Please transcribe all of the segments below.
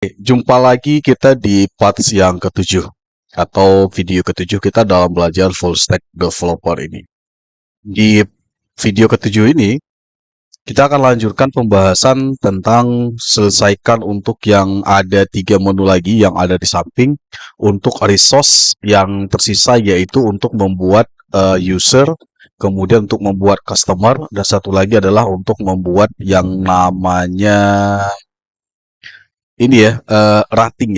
Jumpa lagi kita di part yang ketujuh atau video ketujuh kita dalam belajar full stack developer ini. Di video ketujuh ini kita akan lanjutkan pembahasan tentang selesaikan untuk yang ada 3 menu lagi yang ada di samping untuk resource yang tersisa, yaitu untuk membuat user, kemudian untuk membuat customer, dan satu lagi adalah untuk membuat yang namanya ini ya, rating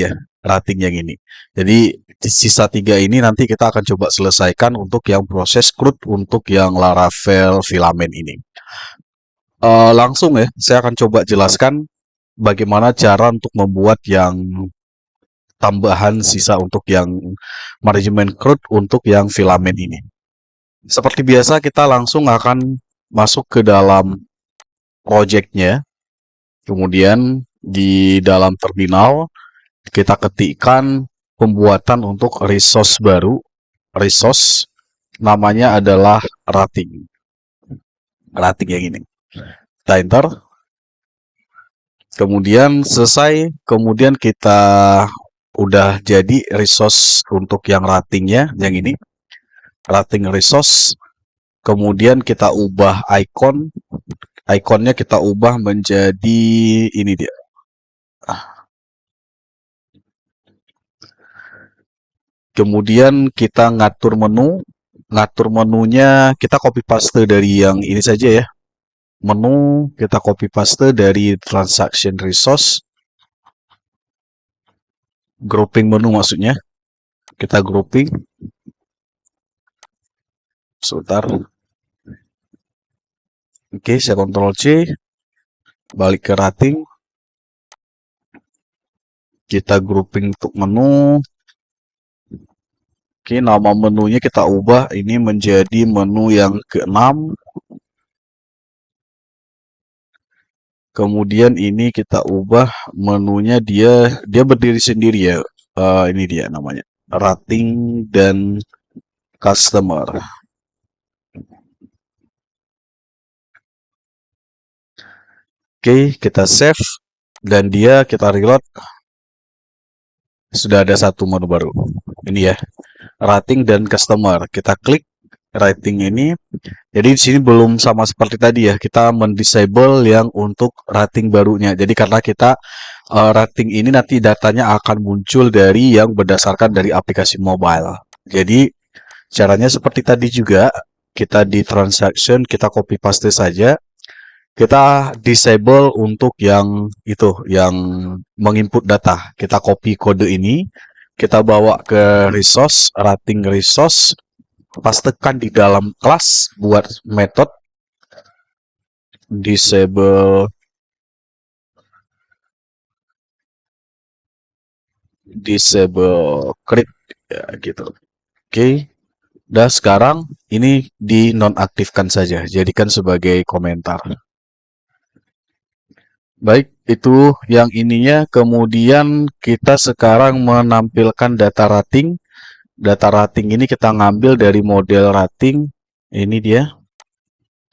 yang ini. Jadi di sisa 3 ini nanti kita akan coba selesaikan untuk yang proses CRUD untuk yang Laravel filament ini. Langsung ya, saya akan coba jelaskan bagaimana cara untuk membuat yang tambahan sisa untuk yang manajemen CRUD untuk yang filament ini. Seperti biasa kita langsung akan masuk ke dalam project-nya. Kemudian di dalam terminal kita ketikkan pembuatan untuk resource baru. Resource namanya adalah rating. Rating yang ini. Kita enter. Kemudian selesai. Kemudian kita udah jadi resource untuk yang ratingnya yang ini. Rating resource. Kemudian kita ubah icon. Ikonnya kita ubah menjadi ini dia. Kemudian kita ngatur menu. Ngatur menunya kita copy paste dari yang ini saja ya. Menu kita copy paste dari transaction resource. Grouping menu maksudnya. Kita grouping. Sebentar. Oke, saya Ctrl C. Balik ke rating. Kita grouping untuk menu. Oke, nama menunya kita ubah ini menjadi menu yang ke-6. Kemudian ini kita ubah menunya dia berdiri sendiri ya. Ini dia namanya. Rating dan customer. Oke, kita save dan dia kita reload. Sudah ada satu menu baru. Ini ya. Rating dan customer. Kita klik rating ini. Jadi di sini belum sama seperti tadi ya. Kita mendisable yang untuk rating barunya. Jadi karena kita rating ini nanti datanya akan muncul dari yang berdasarkan dari aplikasi mobile. Jadi caranya seperti tadi juga. Kita di transaction kita copy paste saja. Kita disable untuk yang itu, yang menginput data. Kita copy kode ini, kita bawa ke resource, rating resource, pastekan di dalam kelas buat method disable create ya gitu. Oke. Dan sekarang ini dinonaktifkan saja, jadikan sebagai komentar. Baik, itu yang ininya. Kemudian kita sekarang menampilkan data rating. Data rating ini kita ngambil dari model rating. Ini dia.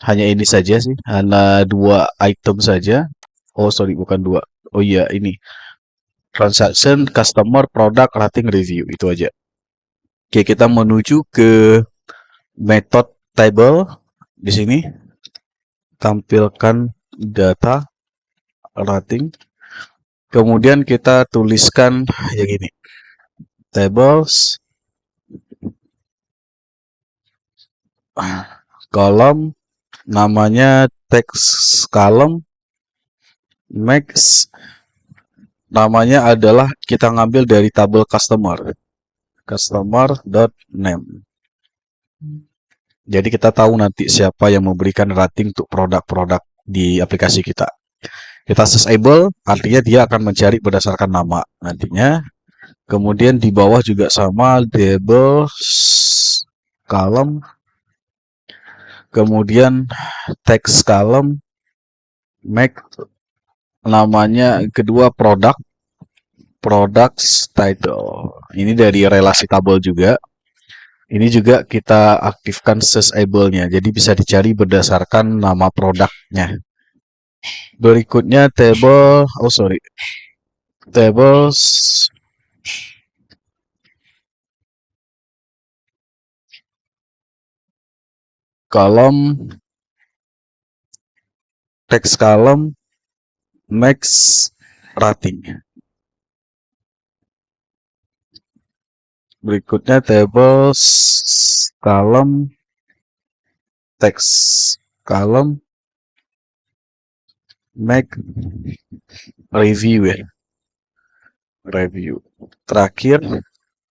Hanya ini saja sih. Hanya 2 item saja. Oh, sorry, bukan 2. Oh iya, ini. Transaction, customer, product, rating, review. Itu aja. Oke, kita menuju ke method table. Di sini. Tampilkan data rating. Kemudian kita tuliskan yang ini. Tables. Kolom. Namanya text column. Max. Namanya adalah kita ngambil dari tabel customer. Customer.name. Jadi kita tahu nanti siapa yang memberikan rating untuk produk-produk di aplikasi kita. Kita disable, artinya dia akan mencari berdasarkan nama nantinya. Kemudian di bawah juga sama, table column. Kemudian text column, make namanya kedua products title. Ini dari relasi tabel juga. Ini juga kita aktifkan disable-nya, jadi bisa dicari berdasarkan nama produknya. Berikutnya table, tables, column, text column, max, rating. Berikutnya tables, column, text column, make, review ya. Review. Terakhir,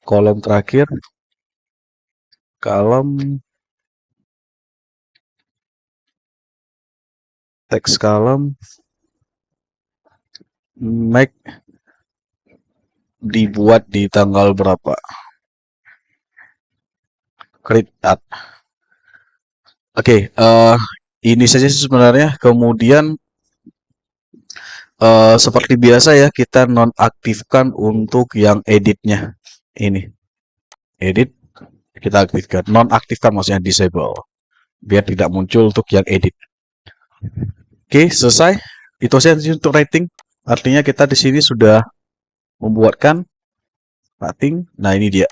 kolom terakhir, column, text column, make, dibuat di tanggal berapa. Create at. Oke, ini saja sebenarnya. Kemudian seperti biasa ya, kita nonaktifkan untuk yang editnya. Ini edit kita aktifkan, nonaktifkan maksudnya disable, biar tidak muncul untuk yang edit. Oke, selesai. Itu saja untuk rating. Artinya kita di sini sudah membuatkan rating. Nah, ini dia.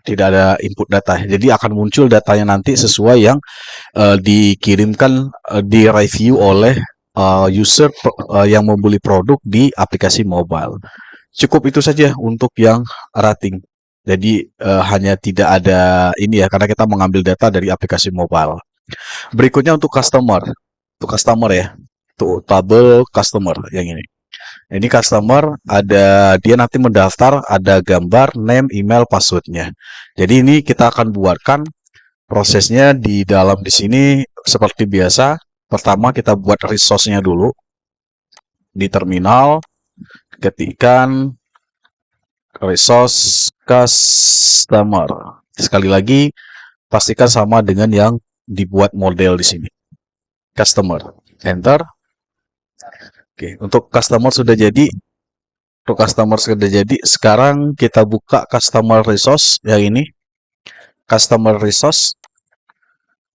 Tidak ada input data. Jadi akan muncul datanya nanti sesuai yang dikirimkan di review oleh user yang membeli produk di aplikasi mobile. Cukup itu saja untuk yang rating. Jadi hanya tidak ada ini ya, karena kita mengambil data dari aplikasi mobile. Berikutnya untuk customer. Untuk customer ya. Untuk tabel customer yang ini. Ini customer ada, dia nanti mendaftar, ada gambar, name, email, passwordnya. Jadi ini kita akan buatkan prosesnya di dalam di sini seperti biasa. Pertama kita buat resource-nya dulu di terminal, ketikkan resource customer. Sekali lagi pastikan sama dengan yang dibuat model di sini. Customer, enter. Oke, untuk customer sudah jadi. Untuk customer sudah jadi. Sekarang kita buka customer resource yang ini. Customer resource.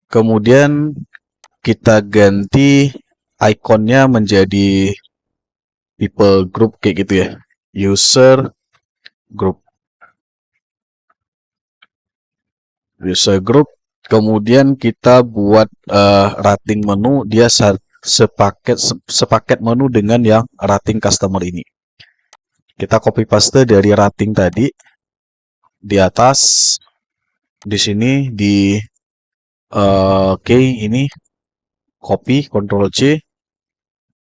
Kemudian kita ganti ikonnya menjadi people group kayak gitu ya. User group. User group. Kemudian kita buat rating menu, dia sepaket menu dengan yang rating customer ini. Kita copy paste dari rating tadi di atas, di sini di ini copy, Ctrl C,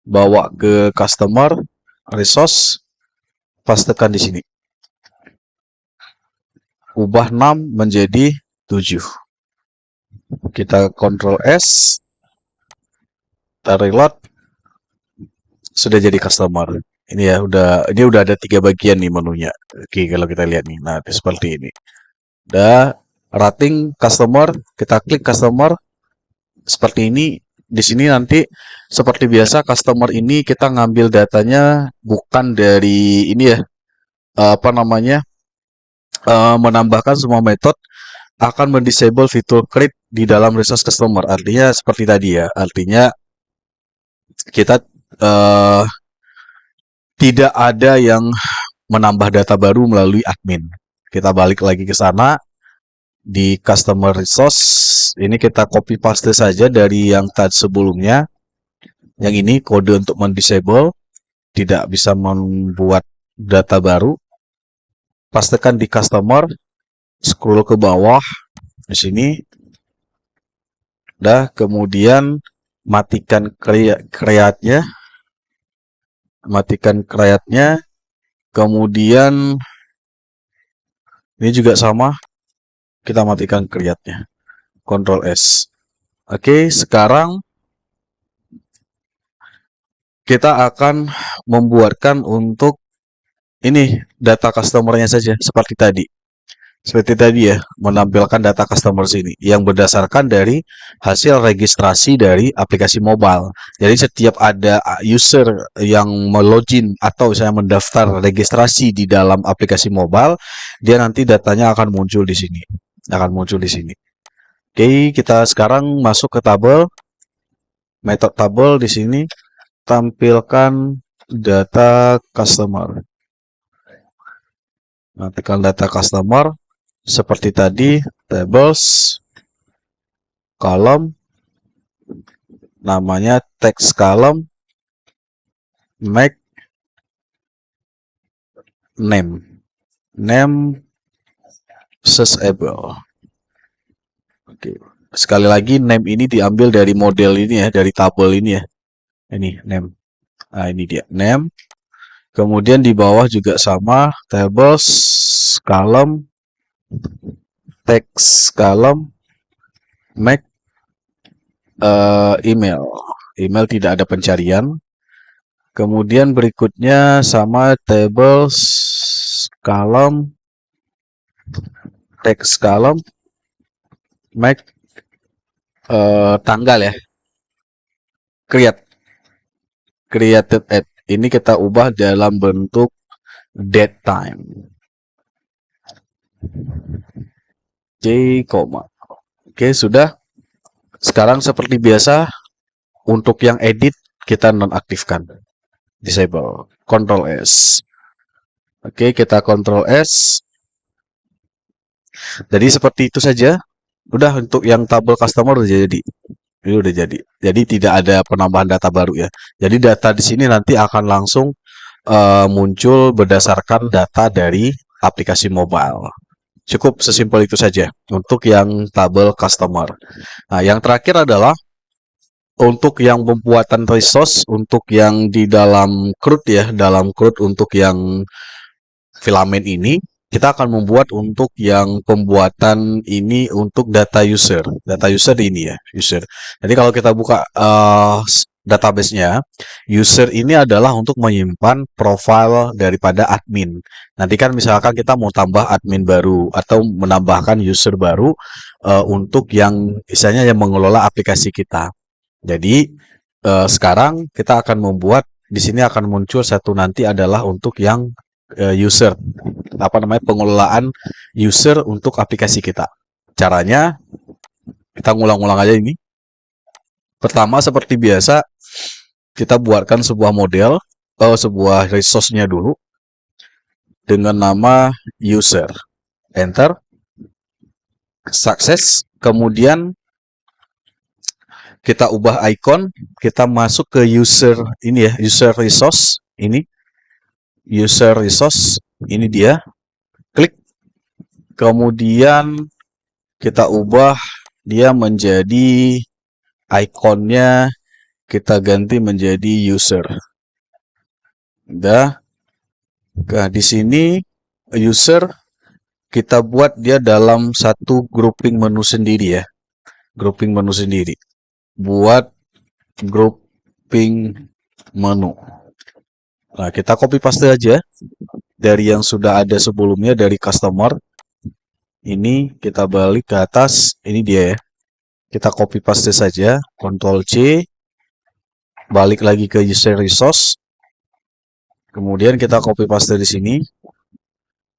bawa ke customer resource, pastekan di sini. Ubah 6 menjadi 7. Kita Ctrl S, kita reload, sudah jadi customer. Ini ya ini udah ada 3 bagian nih menunya. Oke, kalau kita lihat nih. Nah, seperti ini. Udah rating customer, kita klik customer seperti ini. Di sini nanti seperti biasa customer ini kita ngambil datanya bukan dari ini ya. Menambahkan semua metode akan mendisable fitur create di dalam resource customer. Artinya seperti tadi ya. Artinya kita tidak ada yang menambah data baru melalui admin. Kita balik lagi ke sana di customer resource. Ini kita copy paste saja dari yang tadi sebelumnya. Yang ini kode untuk mendisable, tidak bisa membuat data baru. Pastekan di customer, scroll ke bawah di sini. Dah, kemudian matikan create-nya. Matikan create-nya. Kemudian ini juga sama, kita matikan create-nya. Ctrl S. Oke, sekarang kita akan membuatkan untuk ini data customer-nya saja seperti tadi. Seperti tadi ya, menampilkan data customer sini yang berdasarkan dari hasil registrasi dari aplikasi mobile. Jadi setiap ada user yang melogin atau saya mendaftar registrasi di dalam aplikasi mobile, dia nanti datanya akan muncul di sini. Akan muncul di sini. Oke, kita sekarang masuk ke tabel. Metode tabel di sini tampilkan data customer. Nah, tekan data customer seperti tadi, tables, column, namanya text column, make name searchable. Oke. Sekali lagi name ini diambil dari model ini ya, dari tabel ini ya. Ini name. Nah, ini dia name. Kemudian di bawah juga sama, tables, column, text column, make email. Email tidak ada pencarian. Kemudian berikutnya sama tables, column, text column, make tanggal ya, created at. Ini kita ubah dalam bentuk date time. Oke, sudah. Sekarang seperti biasa, untuk yang edit kita nonaktifkan, disable, Ctrl S. Oke, kita Ctrl S. Jadi seperti itu saja. Udah, untuk yang tabel customer udah jadi. Ini udah jadi. Jadi tidak ada penambahan data baru ya. Jadi data di sini nanti akan langsung muncul berdasarkan data dari aplikasi mobile. Cukup sesimpel itu saja untuk yang tabel customer. Nah, yang terakhir adalah untuk yang pembuatan resource, untuk yang di dalam CRUD ya, dalam CRUD untuk yang filament ini, kita akan membuat untuk yang pembuatan ini untuk data user. Data user ini ya, user. Jadi kalau kita buka database-nya, user ini adalah untuk menyimpan profile daripada admin. Nanti kan misalkan kita mau tambah admin baru atau menambahkan user baru untuk yang misalnya yang mengelola aplikasi kita. Jadi sekarang kita akan membuat di sini akan muncul satu nanti adalah untuk yang user, pengelolaan user untuk aplikasi kita. Caranya kita ngulang-ulang aja ini. Pertama seperti biasa kita buatkan sebuah model, sebuah resource-nya dulu dengan nama user. Enter. Sukses. Kemudian kita ubah icon, kita masuk ke user ini ya, user resource ini. User resource ini dia. Klik. Kemudian kita ubah dia menjadi ikonnya, kita ganti menjadi user. Udah. Nah, di sini user kita buat dia dalam satu grouping menu sendiri ya. Grouping menu sendiri. Buat grouping menu. Nah, kita copy paste aja dari yang sudah ada sebelumnya dari customer. Ini kita balik ke atas, ini dia ya. Kita copy paste saja, Ctrl C. Balik lagi ke user resource. Kemudian kita copy paste di sini.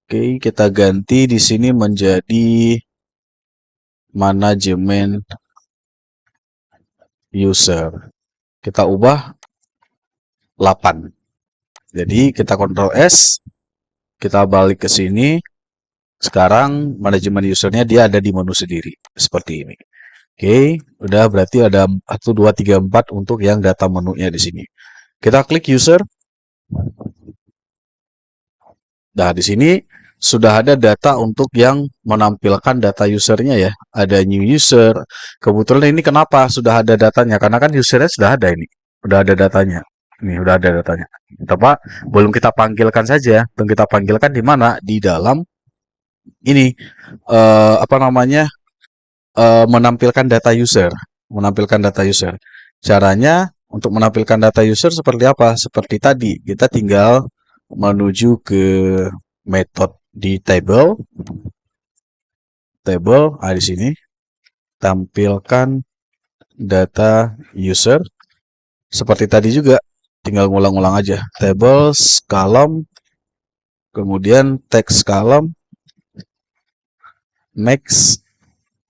Oke, kita ganti di sini menjadi manajemen user. Kita ubah 8. Jadi kita Ctrl S, kita balik ke sini. Sekarang manajemen usernya dia ada di menu sendiri seperti ini. Oke, udah berarti ada 1 2 3 4 untuk yang data menunya di sini. Kita klik user. Nah, di sini sudah ada data untuk yang menampilkan data usernya ya. Ada new user. Kebetulan ini kenapa sudah ada datanya? Karena kan usernya sudah ada ini. Udah ada datanya. Ini udah ada datanya. Tapi belum kita panggilkan saja. Belum kita panggilkan di mana? Di dalam ini menampilkan data user. Menampilkan data user. Caranya untuk menampilkan data user seperti apa? Seperti tadi. Kita tinggal menuju ke metode di table, di sini tampilkan data user seperti tadi juga, tinggal ngulang-ulang aja, tables, column, kemudian text column, next,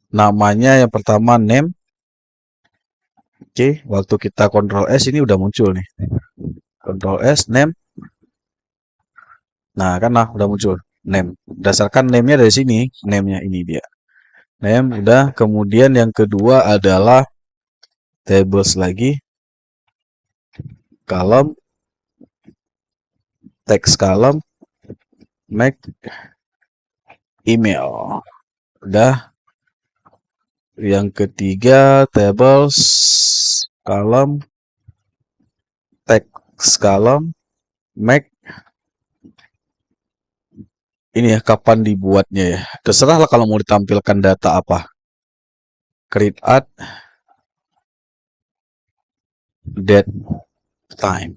namanya yang pertama name. Oke, waktu kita Ctrl S ini udah muncul nih, Ctrl S name. Nah, kan udah muncul. name. Berdasarkan name-nya dari sini, name-nya ini dia. Name udah. Kemudian yang kedua adalah tables lagi, column, text column, make email. Udah. Yang ketiga tables, column, text column, make ini ya kapan dibuatnya ya. Terserah lah kalau mau ditampilkan data apa. Create at date time.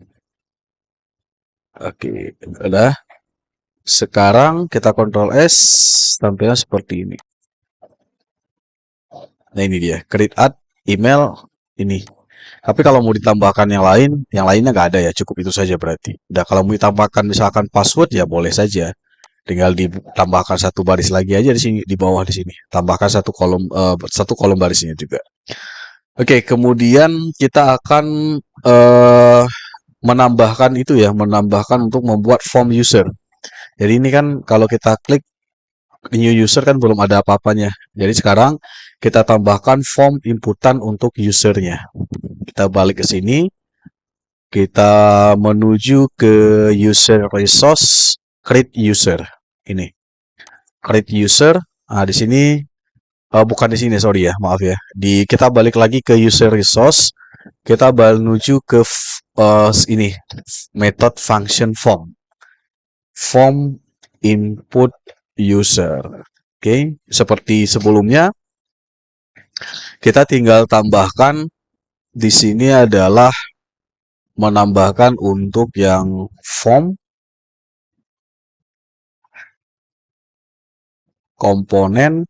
Oke, udah. Sekarang kita Ctrl S, tampilnya seperti ini. Nah ini dia, create at email ini. Tapi kalau mau ditambahkan yang lainnya nggak ada ya, cukup itu saja berarti. Udah, kalau mau ditambahkan misalkan password ya boleh saja. Tinggal ditambahkan satu baris lagi aja di sini, di bawah di sini. Tambahkan satu kolom barisnya juga. Oke, kemudian kita akan menambahkan itu ya, menambahkan untuk membuat form user. Jadi ini kan kalau kita klik new user kan belum ada apa-apanya. Jadi sekarang kita tambahkan form inputan untuk usernya. Kita balik ke sini, kita menuju ke user resource, create user. Ini create user. Nah, di sini bukan di sini, sorry ya, maaf ya. Kita balik lagi ke user resource, kita menuju ke ini method function form input user. Oke, seperti sebelumnya kita tinggal tambahkan di sini adalah menambahkan untuk yang form komponen.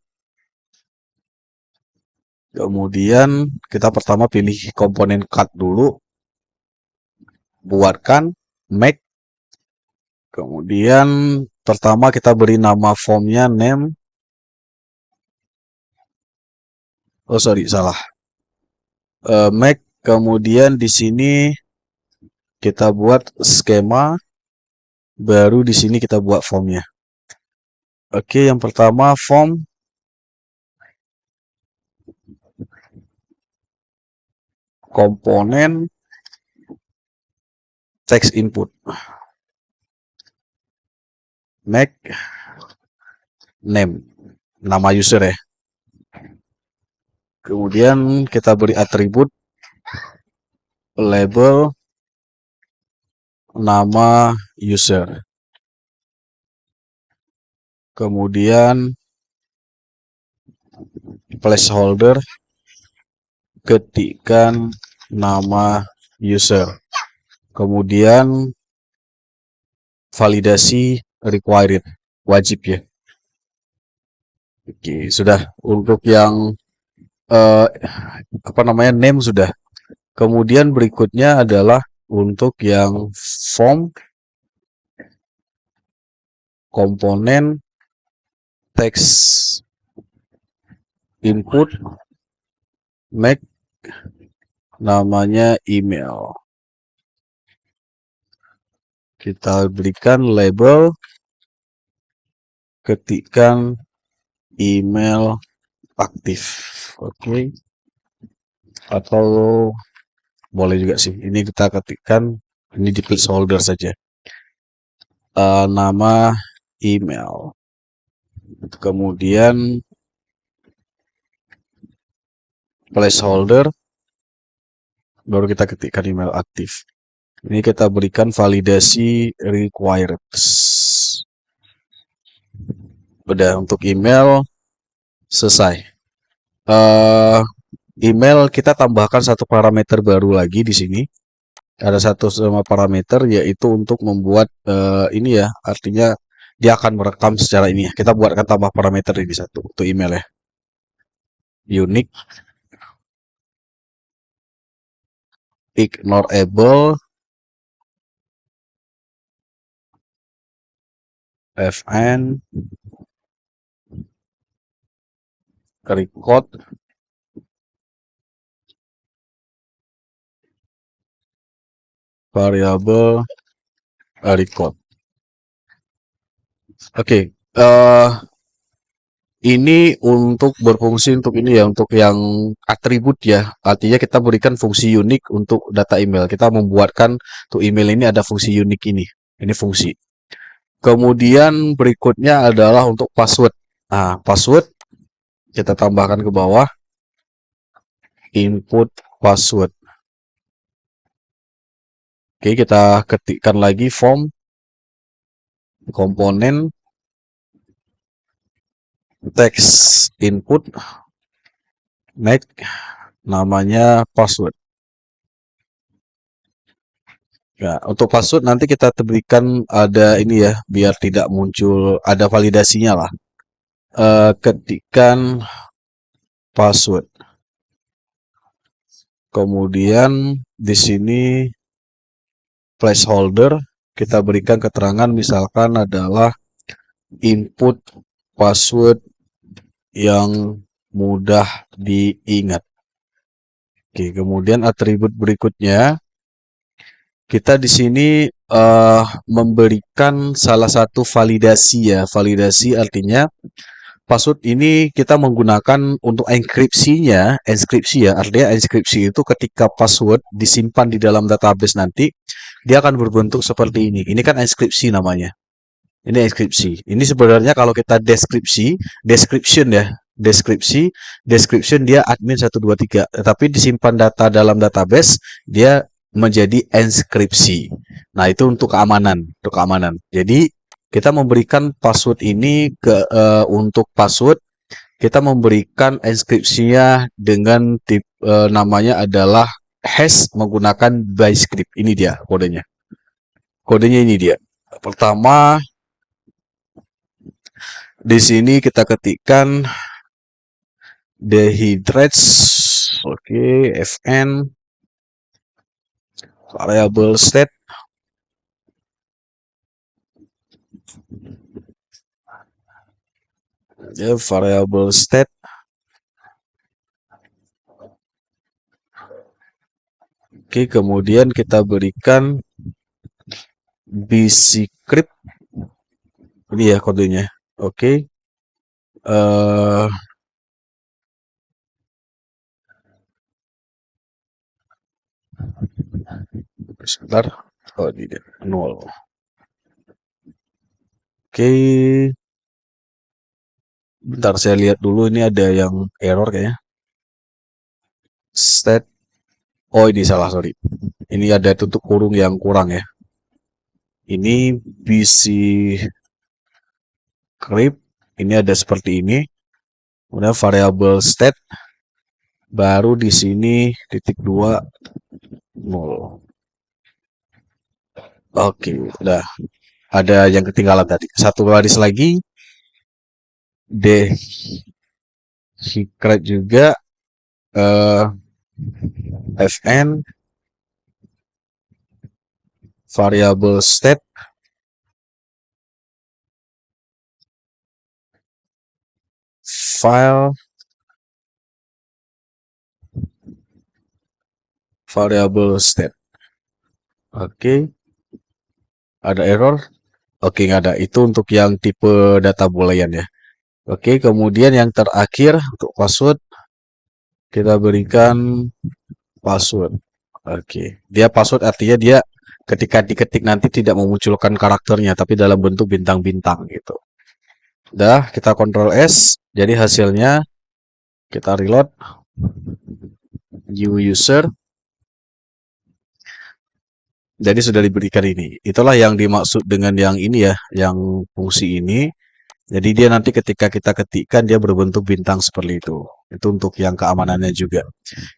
Kemudian kita pertama pilih komponen cut dulu, buatkan make. Kemudian pertama kita beri nama formnya name. Oh sorry, salah. Make. Kemudian di sini kita buat skema. Baru di sini kita buat formnya. Oke, yang pertama form komponen text input. Make name, nama user ya. Kemudian kita beri atribut label nama user. Kemudian placeholder, ketikkan nama user. Kemudian validasi required, wajib ya. Oke, sudah. Untuk yang name sudah. Kemudian berikutnya adalah untuk yang form komponen text input, make namanya email. Kita berikan label, ketikkan email aktif. Oke. Atau boleh juga sih. Ini kita ketikkan, ini di placeholder saja. Nama email. Kemudian placeholder, baru kita ketikkan email aktif. Ini kita berikan validasi required. Udah, untuk email selesai. Email kita tambahkan satu parameter baru lagi di sini. Ada satu sama parameter yaitu untuk membuat ini ya, artinya dia akan merekam secara ini ya. Kita buatkan tambah parameter ini satu untuk email ya. Unique, ignorable, fn, record, variable record. Oke, ini untuk berfungsi untuk ini ya, untuk yang atribut ya. Artinya kita berikan fungsi unik untuk data email. Kita membuatkan untuk email ini ada fungsi unik ini. Ini fungsi. Kemudian berikutnya adalah untuk password. Nah, password kita tambahkan ke bawah, input password. Oke, kita ketikkan lagi form, komponen, text input, next, namanya password. Ya, untuk password nanti kita berikan ada ini ya, biar tidak muncul, ada validasinya lah. Ketikkan password. Kemudian di sini placeholder kita berikan keterangan misalkan adalah input password yang mudah diingat. Oke, kemudian atribut berikutnya kita di sini memberikan salah satu validasi ya. Validasi artinya password ini kita menggunakan untuk enkripsinya, enskripsi ya. Artinya enskripsi itu ketika password disimpan di dalam database nanti, dia akan berbentuk seperti ini. Ini kan enskripsi namanya. Ini enskripsi. Ini sebenarnya kalau kita description ya. Description dia admin 123. Tetapi disimpan data dalam database, dia menjadi enskripsi. Nah, itu untuk keamanan, Jadi, kita memberikan password ini untuk password kita memberikan enskripsinya dengan namanya adalah hash menggunakan ByteScript. Ini dia kodenya. Kodenya ini dia. Pertama, di sini kita ketikkan dehydrates, oke, fn variable state ya, variable state oke, kemudian kita berikan bscript ini ya kodenya, oke. Sebentar, oh ini dia 0. Oke, bentar saya lihat dulu, ini ada yang error kayaknya. State, oh ini salah, sorry. Ini ada tutup kurung yang kurang ya. Ini bscript, ini ada seperti ini. Kemudian variable state, baru di sini titik 2 0. Oke, udah. Ada yang ketinggalan tadi. Satu baris lagi. Secret juga. Fn variable state file variable state. Oke. Ada error? Oke, nggak ada. Itu untuk yang tipe data boolean ya. Oke, kemudian yang terakhir untuk password kita berikan password. Oke, dia password artinya dia ketika diketik nanti tidak memunculkan karakternya, tapi dalam bentuk bintang-bintang gitu. Udah, kita Ctrl S, jadi hasilnya kita reload, new user, jadi sudah diberikan ini. Itulah yang dimaksud dengan yang ini ya, yang fungsi ini. Jadi dia nanti ketika kita ketikkan dia berbentuk bintang seperti itu. Itu untuk yang keamanannya juga.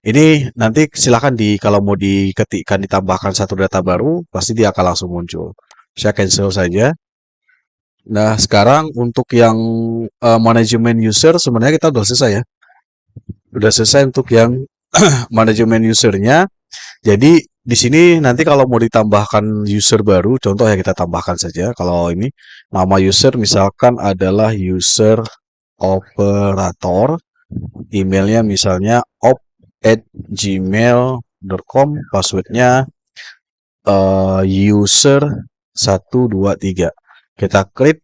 Ini nanti silahkan kalau mau diketikkan ditambahkan satu data baru, pasti dia akan langsung muncul. Saya cancel saja. Nah, sekarang untuk yang manajemen user sebenarnya kita sudah selesai ya. Sudah selesai untuk yang manajemen usernya. Jadi di sini nanti kalau mau ditambahkan user baru, contoh ya kita tambahkan saja. Kalau ini nama user misalkan adalah user operator, emailnya misalnya op@gmail.com, passwordnya user 123. Kita klik,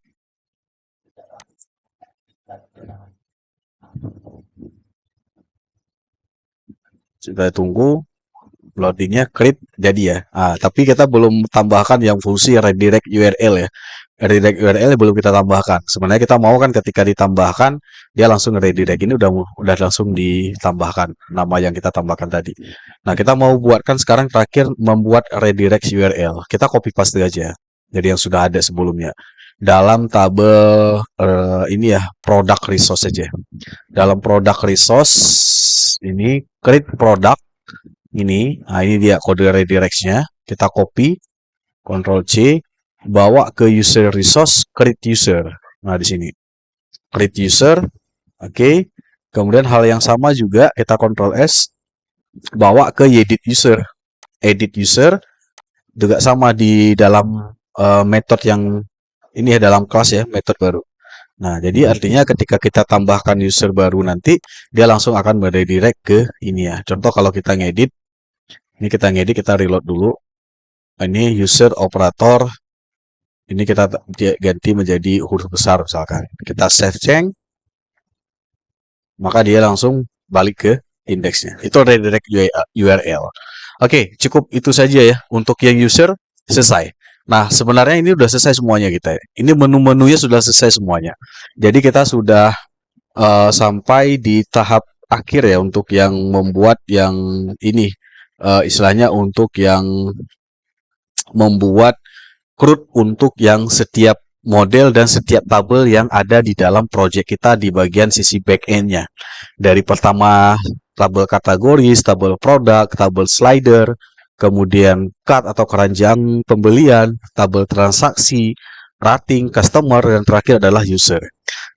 Kita tunggu loadingnya create jadi ya. Tapi kita belum tambahkan yang fungsi redirect URL ya. Redirect URL belum kita tambahkan. Sebenarnya kita mau kan ketika ditambahkan dia langsung redirect. Ini udah langsung ditambahkan nama yang kita tambahkan tadi. Nah, kita mau buatkan sekarang terakhir membuat redirect URL. Kita copy paste aja. Jadi yang sudah ada sebelumnya. Dalam tabel ini ya, product resource saja. Dalam product resource ini create product ini. Nah, ini dia kode redirectnya. Kita copy, Ctrl C, bawa ke user resource, create user. Nah, di sini create user. Oke. Kemudian hal yang sama juga kita Ctrl S, bawa ke edit user. Edit user juga sama di dalam method yang ini ya, dalam kelas ya, method baru. Nah, jadi artinya ketika kita tambahkan user baru nanti dia langsung akan redirect ke ini ya. Contoh kalau kita ngedit, ini kita ngedit, kita reload dulu. Ini user operator, ini kita ganti menjadi huruf besar misalkan. Kita save change, maka dia langsung balik ke indeksnya. Itu redirect URL. Oke, cukup itu saja ya untuk yang user, selesai. Nah, sebenarnya ini sudah selesai semuanya kita. Ini menu-menunya sudah selesai semuanya. Jadi kita sudah sampai di tahap akhir ya untuk yang membuat yang ini istilahnya untuk yang membuat CRUD untuk yang setiap model dan setiap tabel yang ada di dalam project kita di bagian sisi back-end-nya. Dari pertama tabel kategoris, tabel produk, tabel slider, kemudian cart atau keranjang pembelian, tabel transaksi, rating, customer, dan terakhir adalah user.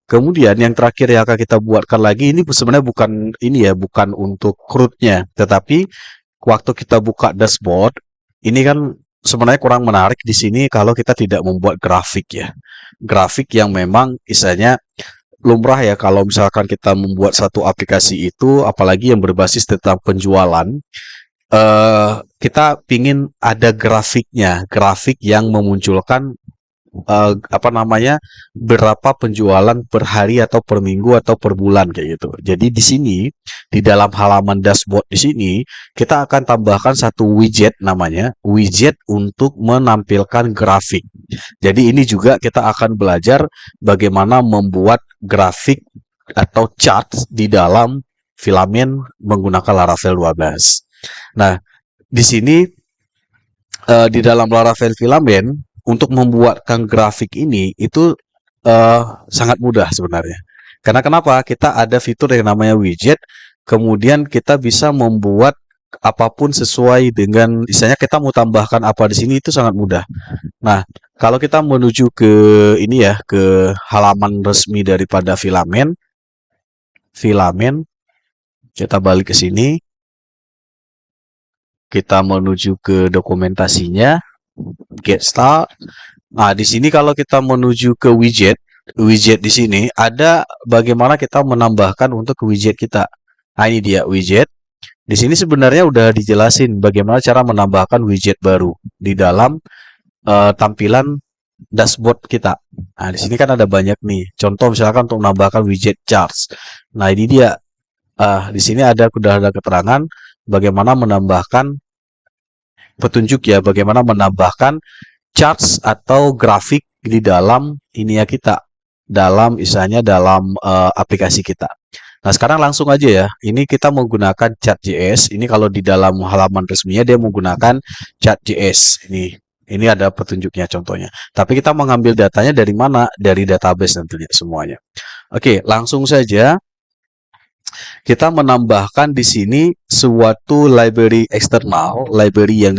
Kemudian yang terakhir yang akan kita buatkan lagi ini sebenarnya bukan ini ya, bukan untuk CRUD-nya, tetapi waktu kita buka dashboard, ini kan sebenarnya kurang menarik di sini kalau kita tidak membuat grafik ya. Grafik yang memang istilahnya lumrah ya kalau misalkan kita membuat satu aplikasi itu, apalagi yang berbasis tentang penjualan, kita pingin ada grafiknya, grafik yang memunculkan berapa penjualan per hari atau per minggu atau per bulan kayak gitu. Jadi di sini di dalam halaman dashboard di sini kita akan tambahkan satu widget namanya widget untuk menampilkan grafik. Jadi ini juga kita akan belajar bagaimana membuat grafik atau chart di dalam filamen menggunakan Laravel 12. Nah, di sini di dalam Laravel filamen untuk membuatkan grafik ini itu sangat mudah sebenarnya. Karena kenapa? Kita ada fitur yang namanya widget, kemudian kita bisa membuat apapun sesuai dengan, misalnya kita mau tambahkan apa di sini itu sangat mudah. Nah, kalau kita menuju ke ini ya, ke halaman resmi daripada filamen, kita balik ke sini, kita menuju ke dokumentasinya, get start. Nah, di sini kalau kita menuju ke widget di sini ada bagaimana kita menambahkan untuk widget kita. Nah, ini dia widget. Di sini sebenarnya udah dijelasin bagaimana cara menambahkan widget baru di dalam tampilan dashboard kita. Nah, di sini kan ada banyak nih. Contoh misalkan untuk menambahkan widget charts. Nah, ini dia. Di sini udah ada keterangan bagaimana menambahkan petunjuk ya, bagaimana menambahkan charts atau grafik di dalam ini ya kita, dalam istilahnya dalam aplikasi kita. Nah, sekarang langsung aja ya. Ini kita menggunakan Chart.js. Ini kalau di dalam halaman resminya dia menggunakan Chart.js. Ini ada petunjuknya contohnya. Tapi kita mengambil datanya dari mana? Dari database nantinya semuanya. Oke, langsung saja kita menambahkan di sini suatu library eksternal, library yang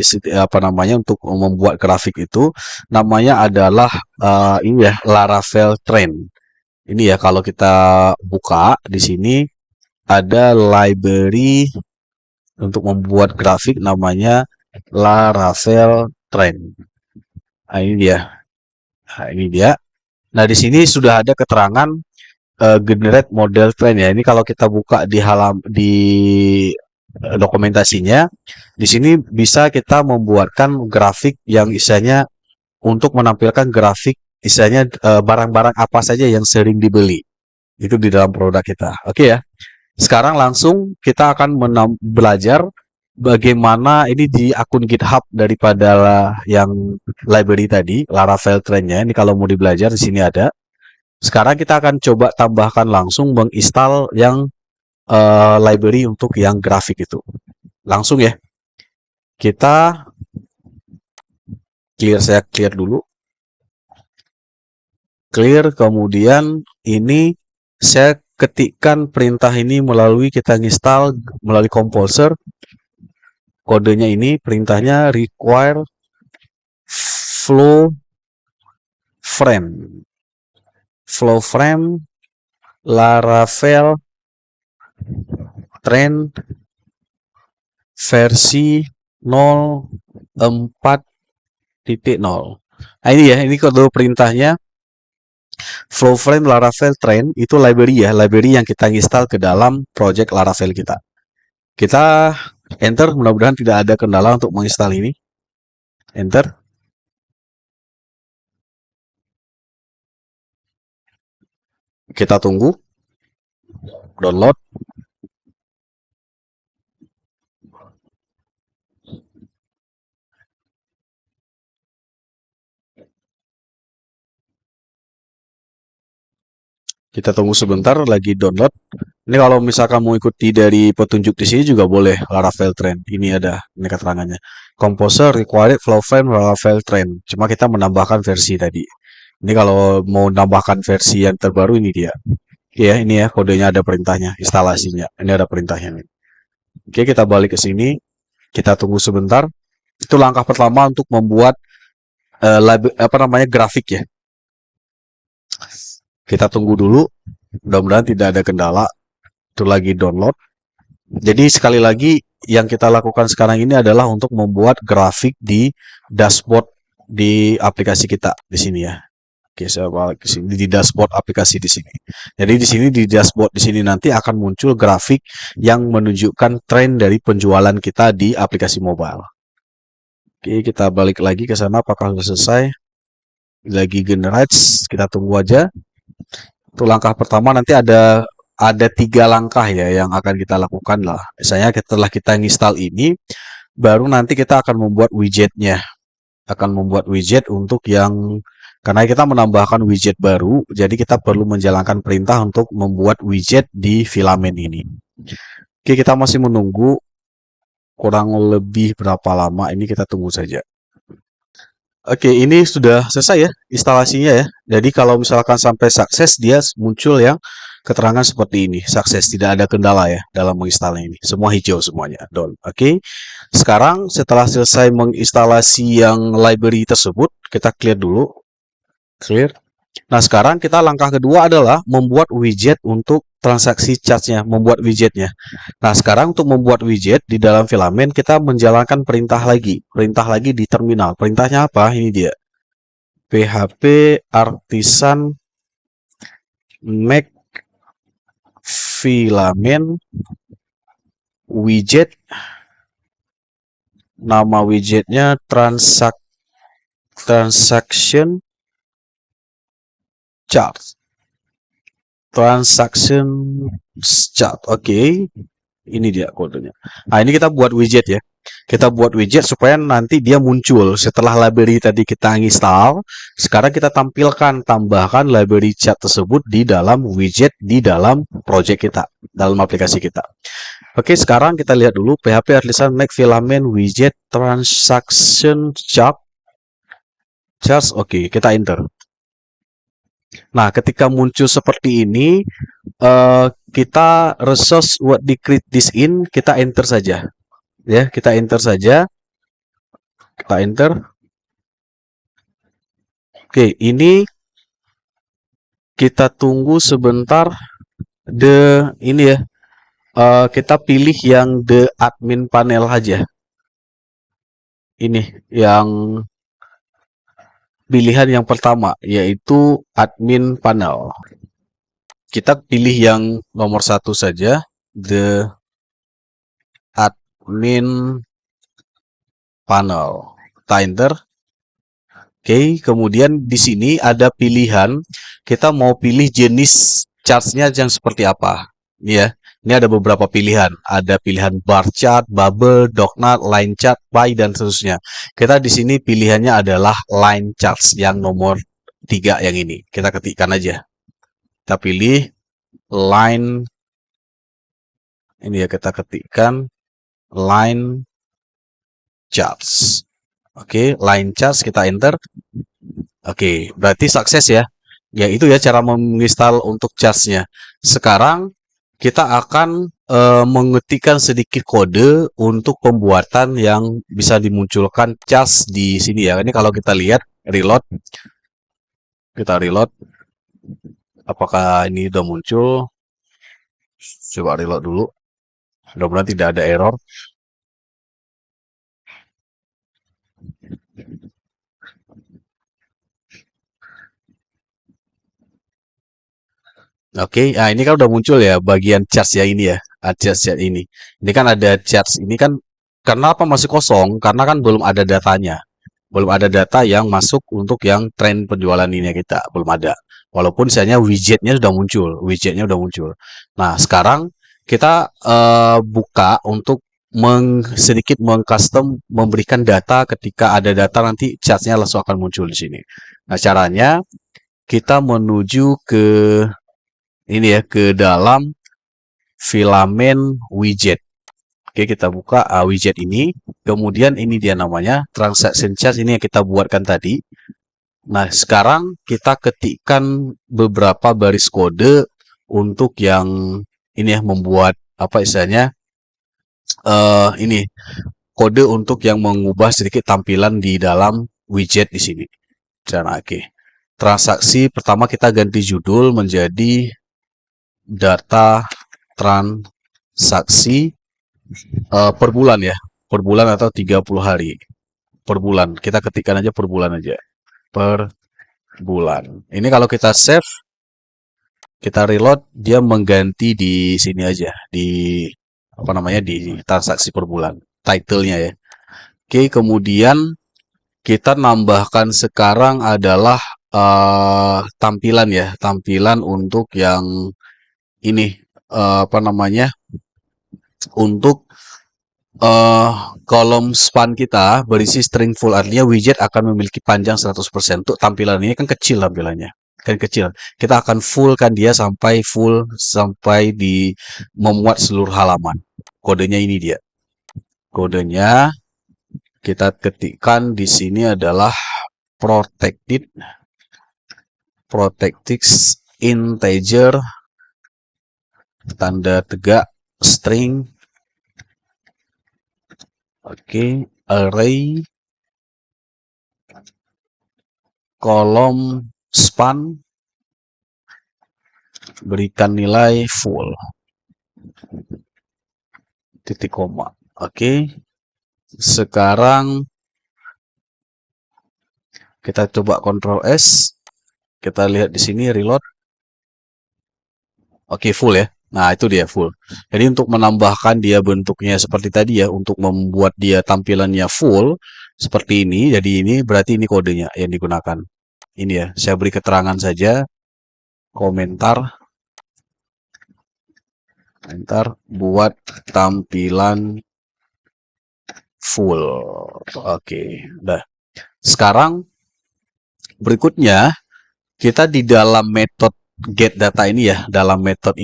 untuk membuat grafik itu namanya adalah ini ya, Laravel Trend. Ini ya, kalau kita buka di sini ada library untuk membuat grafik namanya Laravel Trend. Nah, ini dia. Nah, ini dia. Nah, di sini sudah ada keterangan generate model trend ya. Ini kalau kita buka di dokumentasinya, di sini bisa kita membuatkan grafik yang istilahnya untuk menampilkan grafik istilahnya barang-barang apa saja yang sering dibeli. Itu di dalam produk kita. Oke ya. Sekarang langsung kita akan belajar bagaimana ini di akun GitHub daripada yang library tadi, Laravel Train-nya. Ini kalau mau dibelajar di sini ada. Sekarang kita akan coba tambahkan langsung menginstal yang library untuk yang grafik itu. Langsung ya. Kita saya clear dulu. Clear, kemudian ini saya ketikkan perintah ini melalui kita install melalui Composer. Kodenya ini perintahnya require flow frame. Flow frame Laravel Train versi 04.0. Nah ini ya, ini kode perintahnya flow frame Laravel Train, itu library ya, library yang kita install ke dalam project Laravel kita. Kita enter, mudah-mudahan tidak ada kendala untuk menginstal ini. Enter. Kita tunggu. Download. Kita tunggu sebentar, lagi download. Ini kalau misalkan mau ikuti dari petunjuk di sini juga boleh, Laravel Train. Ini ada, ini keterangannya. Composer required flow frame Laravel Train. Cuma kita menambahkan versi tadi. Ini kalau mau menambahkan versi yang terbaru ini dia. Ya, ini ya kodenya, ada perintahnya, instalasinya. Ini ada perintahnya. Oke, kita balik ke sini. Kita tunggu sebentar. Itu langkah pertama untuk membuat grafik ya. Kita tunggu dulu. Mudah-mudahan tidak ada kendala. Itu lagi download. Jadi sekali lagi yang kita lakukan sekarang ini adalah untuk membuat grafik di dashboard di aplikasi kita di sini ya. Oke, saya balik ke sini di dashboard aplikasi di sini. Jadi di sini di dashboard di sini nanti akan muncul grafik yang menunjukkan tren dari penjualan kita di aplikasi mobile. Oke, kita balik lagi ke sana. Apakah sudah selesai? Lagi generate, kita tunggu aja. Itu langkah pertama, nanti ada 3 langkah ya yang akan kita lakukan lah. Misalnya setelah kita install ini, baru nanti kita akan membuat widgetnya. Akan membuat widget untuk yang, karena kita menambahkan widget baru, jadi kita perlu menjalankan perintah untuk membuat widget di filamen ini. Oke, kita masih menunggu kurang lebih berapa lama, ini kita tunggu saja. Oke, ini sudah selesai ya instalasinya ya. Jadi kalau misalkan sampai sukses, dia muncul yang keterangan seperti ini. Sukses, tidak ada kendala ya dalam menginstalnya ini. Semua hijau semuanya, done. Oke, sekarang setelah selesai menginstalasi yang library tersebut, kita clear dulu. Clear. Nah, sekarang kita langkah kedua adalah membuat widget untuk transaksi charge-nya, membuat widgetnya. Nah, sekarang untuk membuat widget di dalam filamen, kita menjalankan perintah lagi di terminal. Perintahnya apa? Ini dia. PHP artisan make filamen widget. Nama widgetnya transaction chart. Transaction chart. Oke. Ini dia kodenya. Nah, ini kita buat widget ya. Kita buat widget supaya nanti dia muncul setelah library tadi kita install. Sekarang kita tambahkan library chart tersebut di dalam widget di dalam project kita, dalam aplikasi kita. Oke, sekarang kita lihat dulu PHP artisan make filament widget transaction chart. Oke, kita enter. Nah, ketika muncul seperti ini, kita resource what decrease this in, kita enter saja. Ya, kita enter saja. Kita enter. Oke, ini kita tunggu sebentar. Ini ya. Kita pilih yang the admin panel aja. Ini yang pilihan yang pertama, yaitu admin panel. Kita pilih yang nomor 1 saja, the admin panel. Kita enter. Oke, kemudian di sini ada pilihan, kita mau pilih jenis charts-nya yang seperti apa. Ini ya. Ini ada beberapa pilihan. Ada pilihan bar chart, bubble, donut, line chart, pie, dan seterusnya. Kita di sini pilihannya adalah line charts yang nomor 3 yang ini. Kita ketikkan aja. Kita pilih line. Ini ya, kita ketikkan line charts. Oke, line charts kita enter. Oke, berarti sukses ya. Ya itu ya cara menginstal untuk charts-nya. Sekarang kita akan mengetikkan sedikit kode untuk pembuatan yang bisa dimunculkan charts di sini ya. Ini kalau kita lihat reload, kita reload. Apakah ini udah muncul? Coba reload dulu. Mudah-mudahan tidak ada error. Oke, nah ini kan udah muncul ya bagian charts ya ini ya, charts ini. Ini kan ada charts ini kan karena apa masih kosong? Karena kan belum ada datanya, belum ada data yang masuk untuk yang tren penjualan ini kita belum ada. Walaupun misalnya widgetnya sudah muncul, widgetnya udah muncul. Nah sekarang kita buka untuk sedikit mengcustom memberikan data ketika ada data nanti chartsnya langsung akan muncul di sini. Nah caranya kita menuju ke ini ya ke dalam filamen widget. Oke, kita buka widget ini. Kemudian ini dia namanya transaction chart ini yang kita buatkan tadi. Nah, sekarang kita ketikkan beberapa baris kode untuk yang ini ya membuat apa istilahnya ini kode untuk yang mengubah sedikit tampilan di dalam widget di sini. Cara oke. Transaksi pertama kita ganti judul menjadi data transaksi per bulan ya, per bulan atau 30 hari per bulan. Kita ketikkan aja per bulan aja, per bulan. Ini kalau kita save, kita reload, dia mengganti di sini aja, di apa namanya di transaksi per bulan, title-nya ya. Oke, kemudian kita nambahkan sekarang adalah tampilan ya, tampilan untuk yang ini apa namanya untuk kolom span kita berisi string full, artinya widget akan memiliki panjang 100%. Untuk tampilan ini kan kecil tampilannya, kan kecil. Kita akan fullkan dia sampai full, sampai di memuat seluruh halaman. Kodenya ini dia. Kodenya kita ketikkan di sini adalah protected integer tanda tegak string. Oke, array kolom span berikan nilai full titik koma. Oke, sekarang kita coba Ctrl S, kita lihat di sini reload. Oke, full ya. Nah, itu dia full. Jadi untuk menambahkan dia bentuknya seperti tadi ya, untuk membuat dia tampilannya full seperti ini, jadi ini berarti ini kodenya yang digunakan. Ini ya, saya beri keterangan saja. Komentar buat tampilan full. Oke, udah. Sekarang berikutnya kita di dalam metode get data ini ya, dalam metode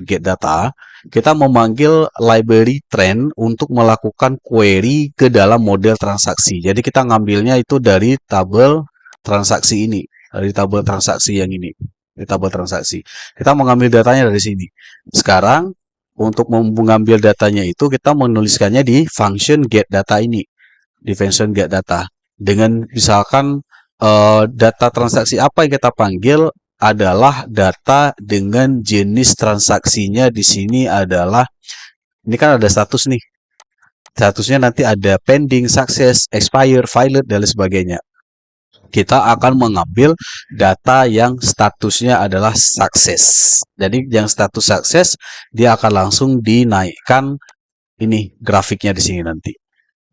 get data, kita memanggil library trend untuk melakukan query ke dalam model transaksi. Jadi kita ngambilnya itu dari tabel transaksi ini, dari tabel transaksi yang ini, dari tabel transaksi. Kita mengambil datanya dari sini. Sekarang untuk mengambil datanya itu kita menuliskannya di function get data ini, di function get data. Dengan misalkan data transaksi apa yang kita panggil adalah data dengan jenis transaksinya di sini adalah, ini kan ada status nih. Statusnya nanti ada pending, success, expired, failed, dan lain sebagainya. Kita akan mengambil data yang statusnya adalah sukses. Jadi yang status sukses dia akan langsung dinaikkan ini grafiknya di sini nanti.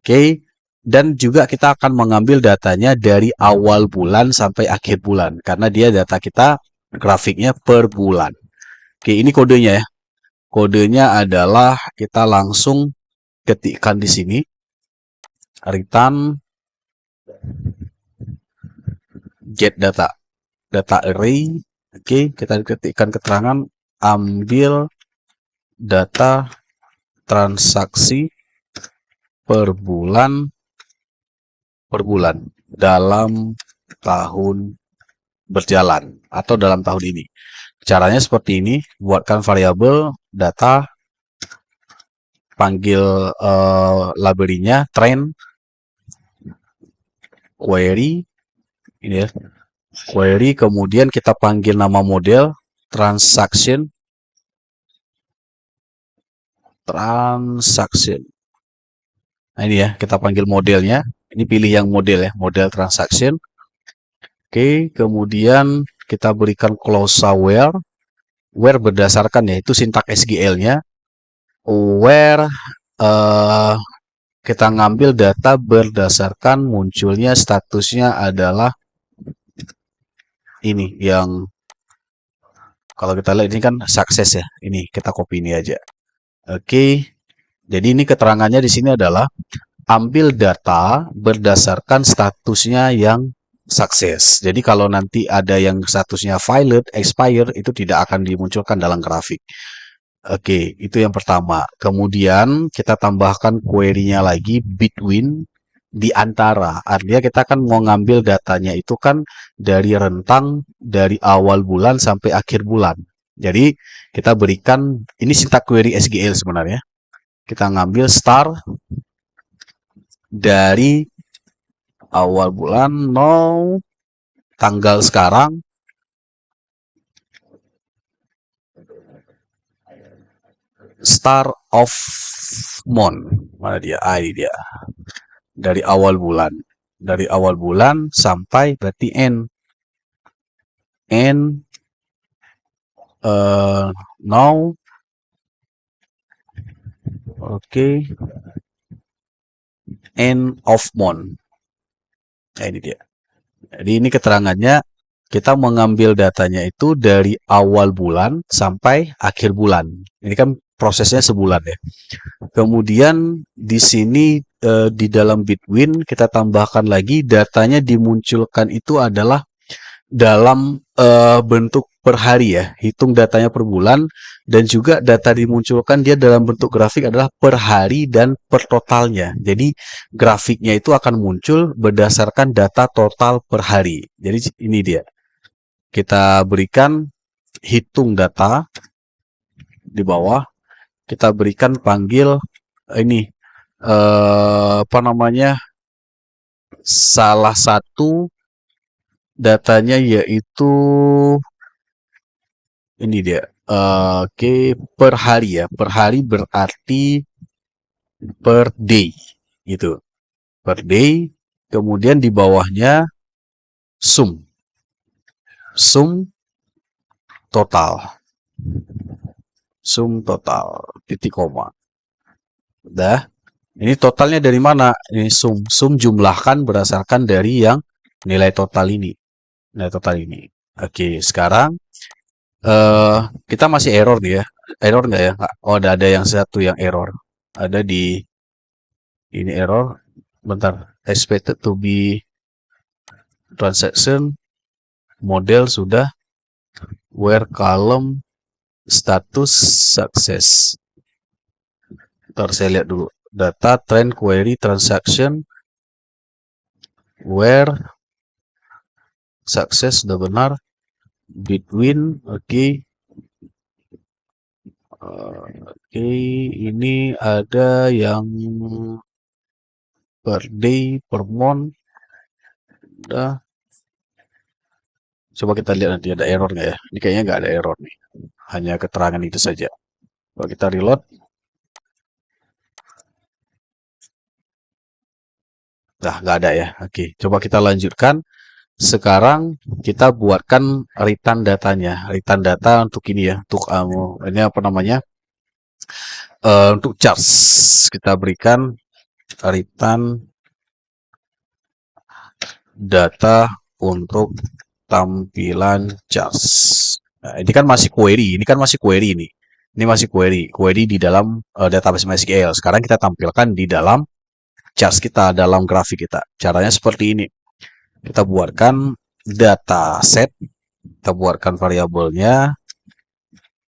Oke. Dan juga kita akan mengambil datanya dari awal bulan sampai akhir bulan. Karena dia data kita grafiknya per bulan. Oke, ini kodenya ya. Kodenya adalah kita langsung ketikkan di sini return get data array. Oke, kita ketikkan keterangan ambil data transaksi per bulan dalam tahun berjalan atau dalam tahun ini. Caranya seperti ini, buatkan variabel data, panggil library-nya trend query, ini ya, query, kemudian kita panggil nama model transaction. Nah ini ya, kita panggil modelnya. Ini pilih yang model ya, model transaction. Oke, kemudian kita berikan clause where berdasarkan ya, itu sintak SQL-nya. Where kita ngambil data berdasarkan munculnya statusnya adalah ini, yang kalau kita lihat ini kan sukses ya. Ini kita copy ini aja. Oke. Jadi ini keterangannya di sini adalah ambil data berdasarkan statusnya yang sukses. Jadi kalau nanti ada yang statusnya failed, expire, itu tidak akan dimunculkan dalam grafik. Oke, itu yang pertama. Kemudian kita tambahkan query-nya lagi between, di antara. Artinya kita kan mau ngambil datanya itu kan dari rentang dari awal bulan sampai akhir bulan. Jadi kita berikan, ini sintak query SQL sebenarnya. Kita ngambil start dari awal bulan, tanggal sekarang, start of month. Mana dia? Ini dia. Dari awal bulan. Dari awal bulan sampai berarti end. Now. Oke. End of month. Nah, ini dia. Jadi ini keterangannya, kita mengambil datanya itu dari awal bulan sampai akhir bulan. Ini kan prosesnya sebulan ya. Kemudian di sini di dalam between kita tambahkan lagi datanya dimunculkan itu adalah dalam bentuk per hari ya. Hitung datanya per bulan, dan juga data dimunculkan dia dalam bentuk grafik adalah per hari dan per totalnya. Jadi grafiknya itu akan muncul berdasarkan data total per hari. Jadi ini dia. Kita berikan hitung data di bawah. Kita berikan panggil ini apa namanya, salah satu datanya yaitu ini dia. Oke, per hari ya. Per hari berarti per day gitu. Per day. Kemudian di bawahnya sum total. Sum total titik koma. Udah. Ini totalnya dari mana? Ini sum jumlahkan berdasarkan dari yang nilai total ini. Nilai total ini. Oke, sekarang kita masih error nih ya. Error nggak ya? Oh, ada yang satu yang error. Ada di ini error. Bentar. Expected to be transaction model sudah. Where column status success. Ntar saya lihat dulu. Data trend query transaction where success sudah benar. Between, oke. Oke, ini ada yang per day, per month. Udah. Coba kita lihat nanti ada error nggak ya. Ini kayaknya nggak ada error nih. Hanya keterangan itu saja. Coba kita reload. Nah, nggak ada ya. Oke, coba kita lanjutkan. Sekarang kita buatkan return datanya. Return data untuk ini ya. Untuk ini apa namanya? Untuk charts. Kita berikan return data untuk tampilan charts. Nah, ini kan masih query, ini. Ini masih query di dalam database MySQL. Sekarang kita tampilkan di dalam charts kita, dalam grafik kita. Caranya seperti ini. Kita buatkan dataset, kita buatkan variabelnya,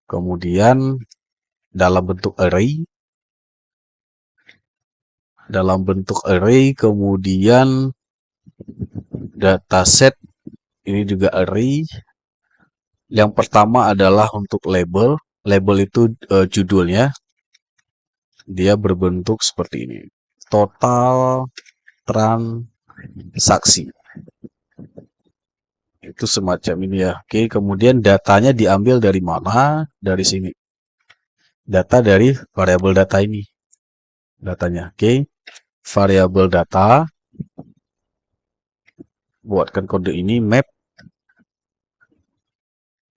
kemudian dalam bentuk array, kemudian dataset ini juga array. Yang pertama adalah untuk label. Label itu judulnya. Dia berbentuk seperti ini. Total transaksi. Itu semacam ini ya. Oke, kemudian datanya diambil dari mana? Dari sini. Data dari variabel data ini. Datanya. Oke. Variabel data. Buatkan kode ini map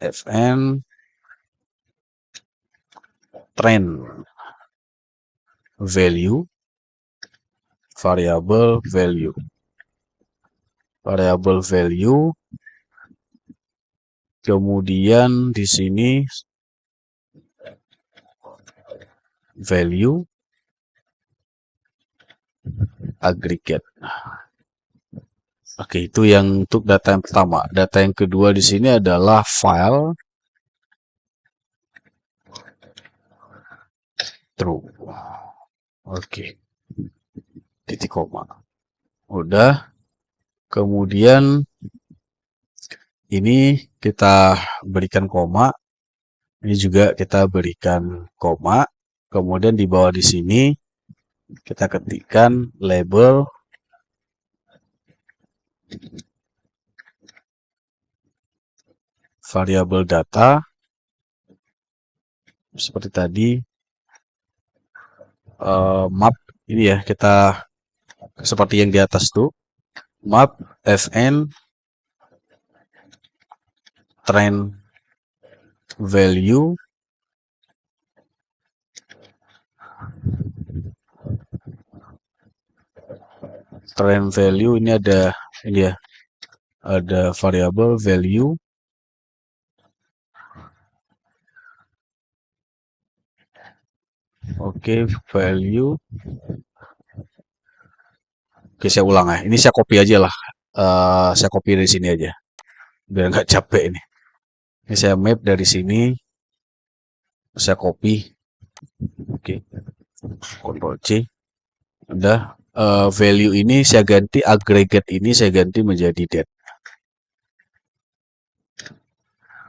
fn trend value variable value kemudian di sini value aggregate. Oke, itu yang untuk data yang pertama. Data yang kedua di sini adalah file true. Oke. Titik koma. Udah. Kemudian ini kita berikan koma. Ini juga kita berikan koma. Kemudian di bawah di sini kita ketikkan label variabel data seperti tadi. Map ini ya, kita seperti yang di atas tuh, map fn trend value ini ada ini ya, ada variabel value. Oke, value. Oke, saya ulang ya. Ini saya copy aja lah. Saya copy dari sini aja, biar nggak capek ini. Ini saya map dari sini, saya copy. Oke, Ctrl C. Udah. Value ini saya ganti, aggregate ini saya ganti menjadi date.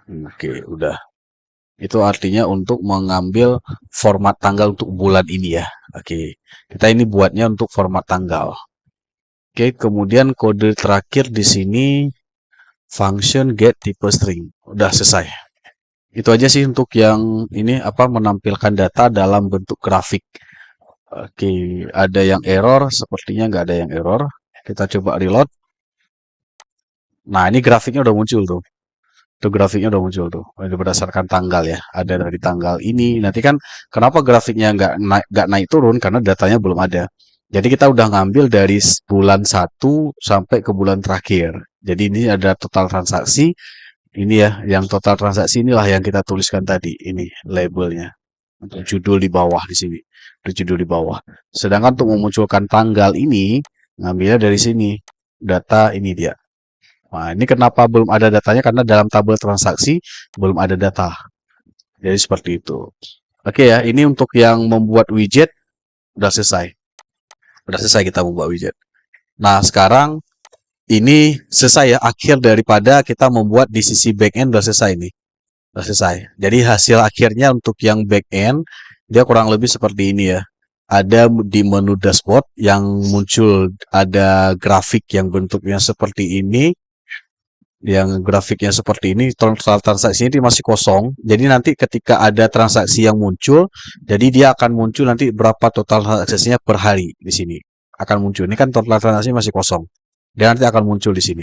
Oke, udah. Itu artinya untuk mengambil format tanggal untuk bulan ini ya. Oke, kita ini buatnya untuk format tanggal. Oke, kemudian kode terakhir di sini function get type string. Udah selesai. Itu aja sih untuk yang ini menampilkan data dalam bentuk grafik. Oke, ada yang error, sepertinya nggak ada yang error. Kita coba reload. Nah, ini grafiknya udah muncul tuh. Itu grafiknya udah muncul tuh. Ini berdasarkan tanggal ya. Ada dari tanggal ini. Nanti kan kenapa grafiknya nggak naik turun? Karena datanya belum ada. Jadi kita udah ngambil dari bulan 1 sampai ke bulan terakhir. Jadi ini ada total transaksi. Ini ya, yang total transaksi inilah yang kita tuliskan tadi. Ini labelnya. Untuk judul di bawah di sini. Untuk judul di bawah. Sedangkan untuk memunculkan tanggal ini, ngambilnya dari sini. Data ini dia. Nah, ini kenapa belum ada datanya? Karena dalam tabel transaksi belum ada data. Jadi seperti itu. Oke ya, ini untuk yang membuat widget udah selesai. Udah selesai kita membuat widget. Nah, sekarang ini selesai ya, akhir daripada kita membuat di sisi backend udah selesai nih. Udah selesai. Jadi hasil akhirnya untuk yang backend dia kurang lebih seperti ini ya. Ada di menu dashboard yang muncul ada grafik yang bentuknya seperti ini. Yang grafiknya seperti ini, total transaksi ini masih kosong. Jadi nanti ketika ada transaksi yang muncul, jadi dia akan muncul nanti berapa total transaksinya per hari di sini. Akan muncul. Ini kan total transaksi masih kosong. Dan nanti akan muncul di sini.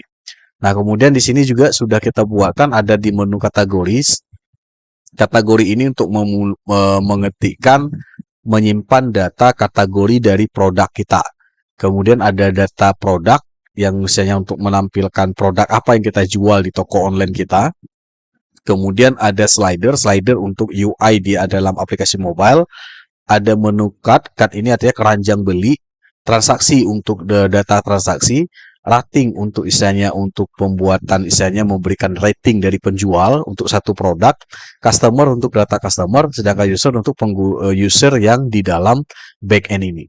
Nah, kemudian di sini juga sudah kita buatkan ada di menu kategoris. Kategori ini untuk mengetikkan, menyimpan data kategori dari produk kita. Kemudian ada data produk yang misalnya untuk menampilkan produk apa yang kita jual di toko online kita. kemudian ada slider untuk UI di dalam aplikasi mobile, ada menu card ini artinya keranjang beli, transaksi untuk data transaksi, rating untuk istilahnya untuk pembuatan istilahnya memberikan rating dari penjual untuk satu produk, customer untuk data customer, sedangkan user untuk user yang di dalam backend ini.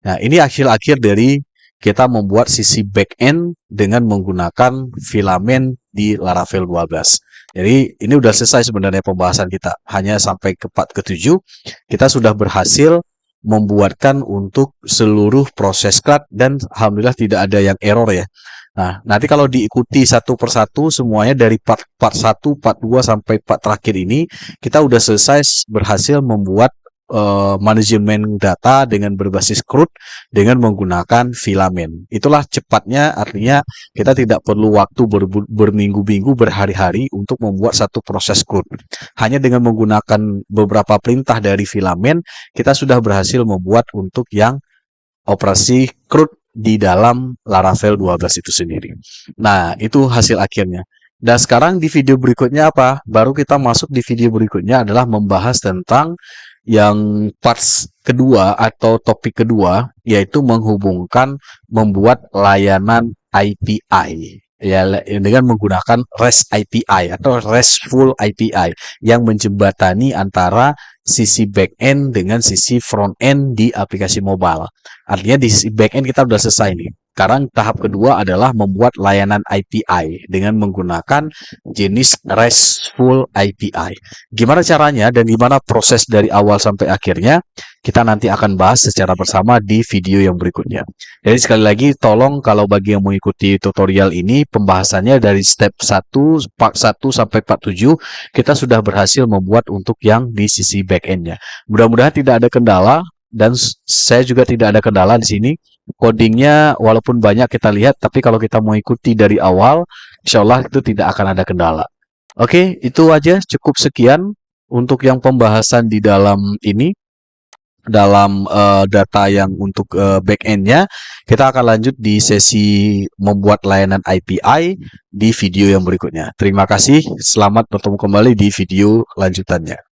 Nah, ini akhir-akhir dari kita membuat sisi backend dengan menggunakan filamen di Laravel 12. Jadi ini udah selesai sebenarnya pembahasan kita, hanya sampai ke part ke-7 kita sudah berhasil membuatkan untuk seluruh proses CRUD dan alhamdulillah tidak ada yang error ya. Nah, nanti kalau diikuti satu persatu semuanya dari part 1, part 2 sampai part terakhir ini kita udah selesai berhasil membuat manajemen data dengan berbasis CRUD dengan menggunakan filamen. Itulah cepatnya, artinya kita tidak perlu waktu berminggu-minggu, berhari-hari untuk membuat satu proses CRUD. Hanya dengan menggunakan beberapa perintah dari filamen, kita sudah berhasil membuat untuk yang operasi CRUD di dalam Laravel 12 itu sendiri. Nah, itu hasil akhirnya. Dan sekarang di video berikutnya apa? Baru kita masuk di video berikutnya adalah membahas tentang yang parts kedua atau topik kedua, yaitu menghubungkan membuat layanan API ya dengan menggunakan REST API atau RESTful API yang menjembatani antara sisi backend dengan sisi frontend di aplikasi mobile. Artinya di sisi backend kita sudah selesai nih. Sekarang tahap kedua adalah membuat layanan API dengan menggunakan jenis RESTful API. Gimana caranya dan gimana proses dari awal sampai akhirnya, kita nanti akan bahas secara bersama di video yang berikutnya. Jadi sekali lagi, tolong kalau bagi yang mengikuti tutorial ini, pembahasannya dari step 1, part 1 sampai part 7, kita sudah berhasil membuat untuk yang di sisi backend-nya. Mudah-mudahan tidak ada kendala, dan saya juga tidak ada kendala di sini. Codingnya walaupun banyak kita lihat, tapi kalau kita mau ikuti dari awal, insya Allah itu tidak akan ada kendala. Oke, itu aja, cukup sekian untuk yang pembahasan di dalam ini, dalam data yang untuk backend-nya. Kita akan lanjut di sesi membuat layanan API di video yang berikutnya. Terima kasih, selamat bertemu kembali di video lanjutannya.